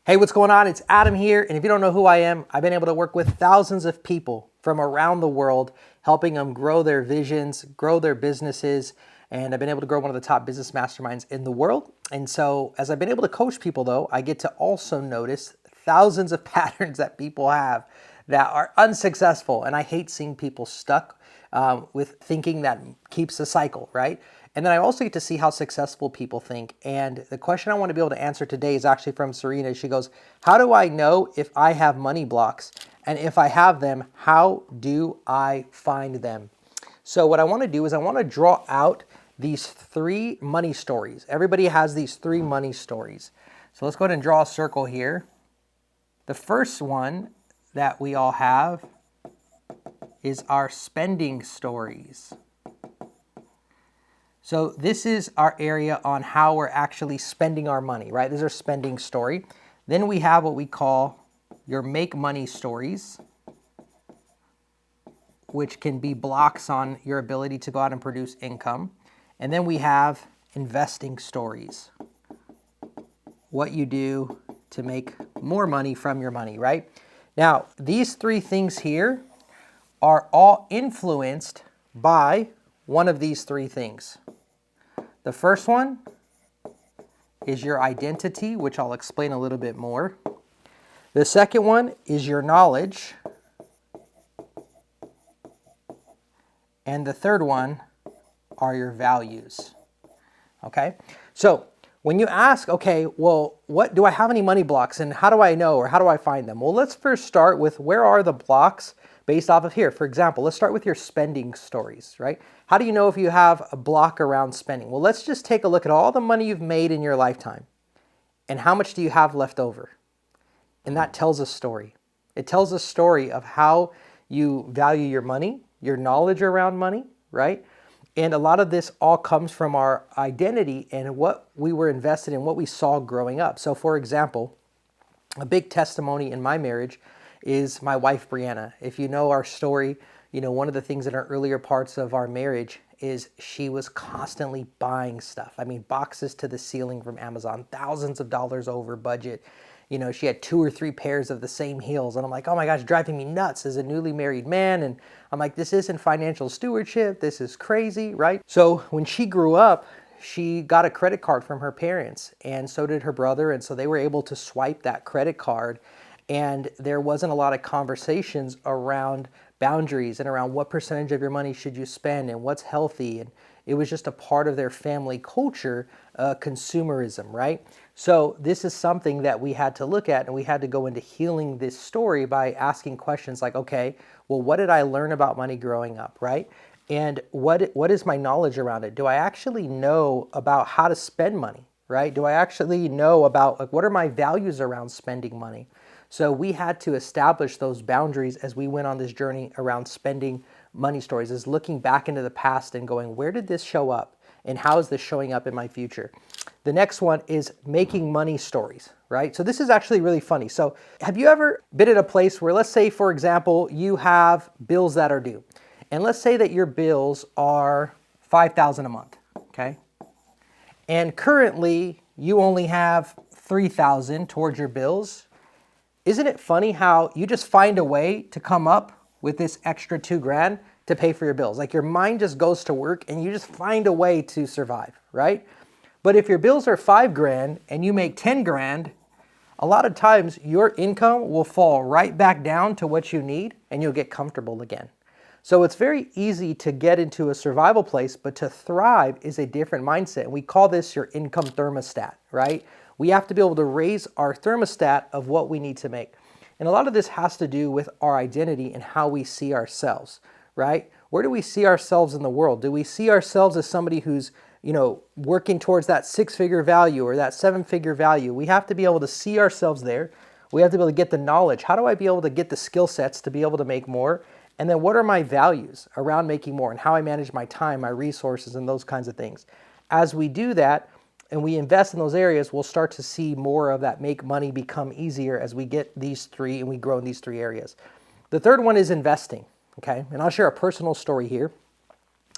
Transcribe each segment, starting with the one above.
Hey, what's going on? It's Adam here. And if you don't know who I am, I've been able to work with thousands of people from around the world, helping them grow their visions, grow their businesses. And I've been able to grow one of the top business masterminds in the world. And so as I've been able to coach people though, I get to also notice thousands of patterns that people have that are unsuccessful. And I hate seeing people stuck with thinking that keeps a cycle, right? And then I also get to see how successful people think. And the question I want to be able to answer today is actually from Serena. She goes, how do I know if I have money blocks? And if I have them, how do I find them? So what I want to do is I want to draw out these three money stories. Everybody has these three money stories. So let's go ahead and draw a circle here. The first one that we all have is our spending stories. So this is our area on how we're actually spending our money, right? This is our spending story. Then we have what we call your make money stories, which can be blocks on your ability to go out and produce income. And then we have investing stories, what you do to make more money from your money, right? Now, these three things here are all influenced by one of these three things. The first one is your identity, which I'll explain a little bit more. The second one is your knowledge. And the third one are your values. Okay? So when you ask, okay, well, what do I have any money blocks and how do I know or how do I find them? Well, let's first start with where are the blocks based off of here. For example, let's start with your spending stories, right? How do you know if you have a block around spending? Well, let's just take a look at all the money you've made in your lifetime and how much do you have left over? And that tells a story. It tells a story of how you value your money, your knowledge around money, right? And a lot of this all comes from our identity and what we were invested in, what we saw growing up. So for example, a big testimony in my marriage is my wife, Brianna. If you know our story, you know, one of the things in our earlier parts of our marriage is she was constantly buying stuff. I mean, boxes to the ceiling from Amazon, thousands of dollars over budget. You know, she had 2 or 3 pairs of the same heels. And I'm like, oh my gosh, driving me nuts as a newly married man. And I'm like, this isn't financial stewardship. This is crazy, right? So when she grew up, she got a credit card from her parents and so did her brother. And so they were able to swipe that credit card. And there wasn't a lot of conversations around boundaries and around what percentage of your money should you spend and what's healthy. And it was just a part of their family culture, consumerism, right? So this is something that we had to look at and we had to go into healing this story by asking questions like, okay, well, what did I learn about money growing up, right? And what is my knowledge around it? Do I actually know about how to spend money, right? Do I actually know about like what are my values around spending money? So we had to establish those boundaries as we went on this journey around spending money stories, is looking back into the past and going, where did this show up? And how is this showing up in my future? The next one is making money stories, right? So this is actually really funny. So have you ever been in a place where, let's say, for example, you have bills that are due. And let's say that your bills are $5,000 a month, okay? And currently you only have $3,000 towards your bills. Isn't it funny how you just find a way to come up with this extra $2,000 to pay for your bills? Like your mind just goes to work and you just find a way to survive, right? But if your bills are $5,000 and you make $10,000, a lot of times your income will fall right back down to what you need and you'll get comfortable again. So it's very easy to get into a survival place, but to thrive is a different mindset. And we call this your income thermostat, right? We have to be able to raise our thermostat of what we need to make. And a lot of this has to do with our identity and how we see ourselves, right? Where do we see ourselves in the world? Do we see ourselves as somebody who's, you know, working towards that 6-figure value or that 7-figure value? We have to be able to see ourselves there. We have to be able to get the knowledge. How do I be able to get the skill sets to be able to make more? And then what are my values around making more and how I manage my time, my resources, and those kinds of things? As we do that, and we invest in those areas, we'll start to see more of that make money become easier as we get these three and we grow in these three areas. The third one is investing, okay? And I'll share a personal story here.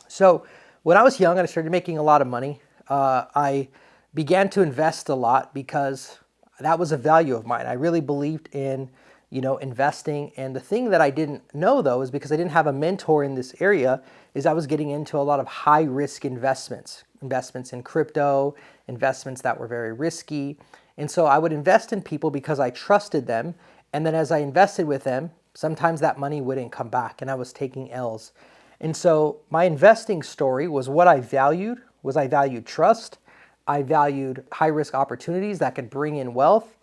So when I was young and I started making a lot of money, I began to invest a lot because that was a value of mine. I really believed in, investing. And the thing that I didn't know though is because I didn't have a mentor in this area, is I was getting into a lot of high risk investments in crypto, investments that were very risky. And so I would invest in people because I trusted them. And then as I invested with them, sometimes that money wouldn't come back and I was taking L's. And so my investing story was what I valued, I valued trust. I valued high risk opportunities that could bring in wealth.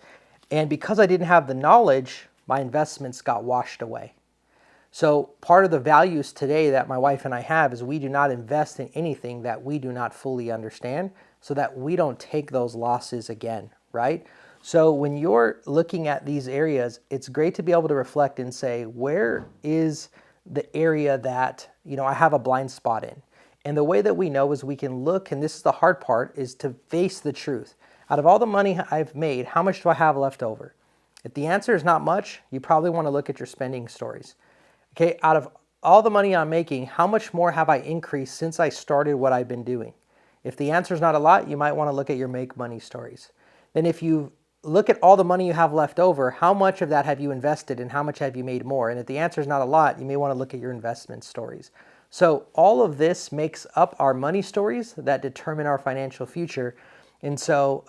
And because I didn't have the knowledge, my investments got washed away. So part of the values today that my wife and I have is we do not invest in anything that we do not fully understand so that we don't take those losses again, right? So when you're looking at these areas, it's great to be able to reflect and say, where is the area that, I have a blind spot in? And the way that we know is we can look, and this is the hard part, is to face the truth. Out of all the money I've made, how much do I have left over? If the answer is not much, you probably want to look at your spending stories. Okay, out of all the money I'm making, how much more have I increased since I started what I've been doing? If the answer is not a lot, you might want to look at your make money stories. Then if you look at all the money you have left over, how much of that have you invested and how much have you made more? And if the answer is not a lot, you may want to look at your investment stories. So all of this makes up our money stories that determine our financial future. And so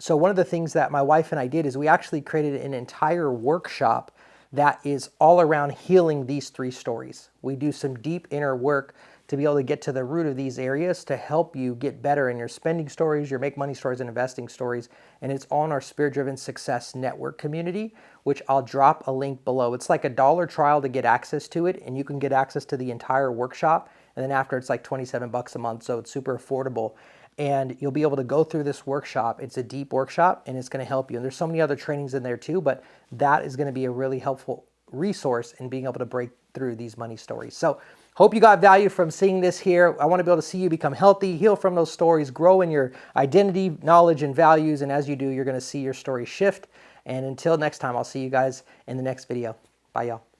one of the things that my wife and I did is we actually created an entire workshop that is all around healing these 3 stories. We do some deep inner work to be able to get to the root of these areas to help you get better in your spending stories, your make money stories, and investing stories. And it's on our Spirit Driven Success Network community, which I'll drop a link below. It's like a $1 trial to get access to it, and you can get access to the entire workshop. And then after, it's like 27 bucks a month, so it's super affordable. And you'll be able to go through this workshop. It's a deep workshop, and it's going to help you. And there's so many other trainings in there too, but that is going to be a really helpful resource in being able to break through these money stories. So hope you got value from seeing this here. I want to be able to see you become healthy, heal from those stories, grow in your identity, knowledge, and values. And as you do, you're going to see your story shift. And until next time, I'll see you guys in the next video. Bye, y'all.